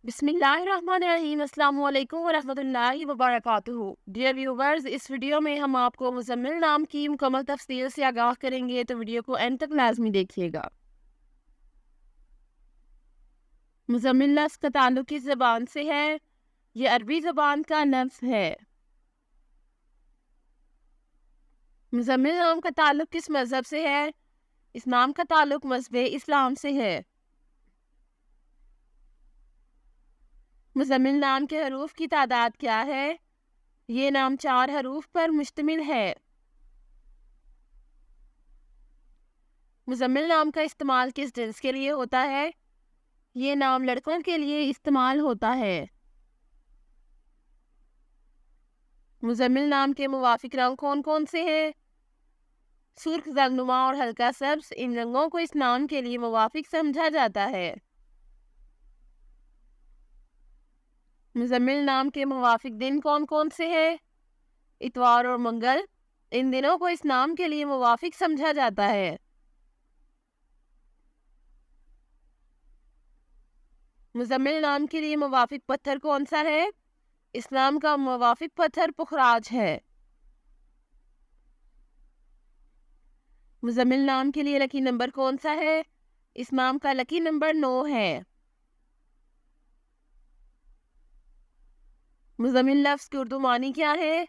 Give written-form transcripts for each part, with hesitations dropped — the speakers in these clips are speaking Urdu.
بسم اللہ الرحمن الرحیم۔ السلام علیکم ورحمۃ اللہ وبرکاتہ۔ ڈیئر ویورز، اس ویڈیو میں ہم آپ کو مزمل نام کی مکمل تفصیل سے آگاہ کریں گے، تو ویڈیو کو اینڈ تک لازمی دیکھیے گا۔ مزمل لفظ کا تعلق کس زبان سے ہے؟ یہ عربی زبان کا لفظ ہے۔ مزمل نام کا تعلق کس مذہب سے ہے؟ اس نام کا تعلق مذہب اسلام سے ہے۔ مزمل نام کے حروف کی تعداد کیا ہے؟ یہ نام 4 حروف پر مشتمل ہے۔ مزمل نام کا استعمال کس جنس کے لیے ہوتا ہے؟ یہ نام لڑکوں کے لیے استعمال ہوتا ہے۔ مزمل نام کے موافق رنگ کون کون سے ہیں؟ سرخ، زرد-نما اور ہلکا سبز، ان رنگوں کو اس نام کے لیے موافق سمجھا جاتا ہے۔ مزمل نام کے موافق دن کون کون سے ہیں؟ اتوار اور منگل، ان دنوں کو اس نام کے لیے موافق سمجھا جاتا ہے۔ مزمل نام کے لیے موافق پتھر کون سا ہے؟ اس نام کا موافق پتھر پخراج ہے۔ مزمل نام کے لیے لکی نمبر کون سا ہے؟ اس نام کا لکی نمبر 9 ہے۔ مزمل لفظ کی اردو معنی کیا ہے؟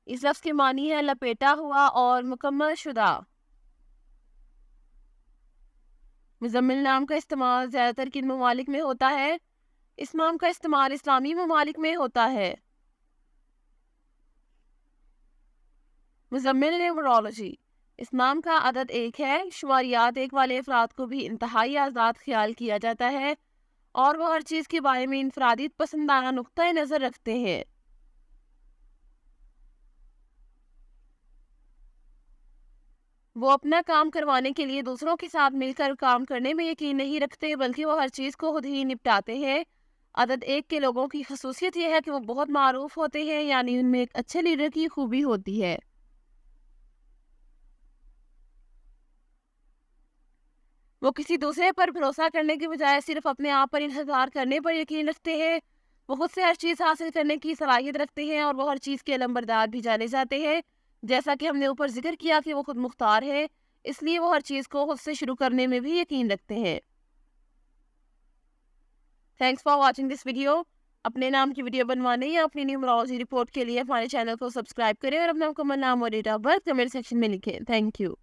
اس لفظ کے معنی ہے لپیٹا ہوا اور مکمل شدہ۔ مزمل نام کا استعمال زیادہ تر کن ممالک میں ہوتا ہے؟ اس نام کا استعمال اسلامی ممالک میں ہوتا ہے۔ مزمل نیومرولوجی، اس نام کا عدد 1 ہے۔ شماریات 1 والے افراد کو بھی انتہائی آزاد خیال کیا جاتا ہے اور وہ ہر چیز کے بارے میں انفرادی پسندانہ نقطۂ نظر رکھتے ہیں۔ وہ اپنا کام کروانے کے لیے دوسروں کے ساتھ مل کر کام کرنے میں یقین نہیں رکھتے، بلکہ وہ ہر چیز کو خود ہی نپٹاتے ہیں۔ عدد 1 کے لوگوں کی خصوصیت یہ ہے کہ وہ بہت معروف ہوتے ہیں، یعنی ان میں ایک اچھے لیڈر کی خوبی ہوتی ہے۔ وہ کسی دوسرے پر بھروسہ کرنے کے بجائے صرف اپنے آپ پر انحصار کرنے پر یقین رکھتے ہیں۔ وہ خود سے ہر چیز حاصل کرنے کی صلاحیت رکھتے ہیں اور وہ ہر چیز کے علمبردار بھی جانے جاتے ہیں۔ جیسا کہ ہم نے اوپر ذکر کیا کہ وہ خود مختار ہے، اس لیے وہ ہر چیز کو خود سے شروع کرنے میں بھی یقین رکھتے ہیں۔ Thanks for watching this video. اپنے نام کی ویڈیو بنوانے یا اپنی نیومرولوجی رپورٹ کے لیے ہمارے چینل کو سبسکرائب کریں اور اپنا مکمل نام اور date of birth comment section میں لکھیں۔ Thank you.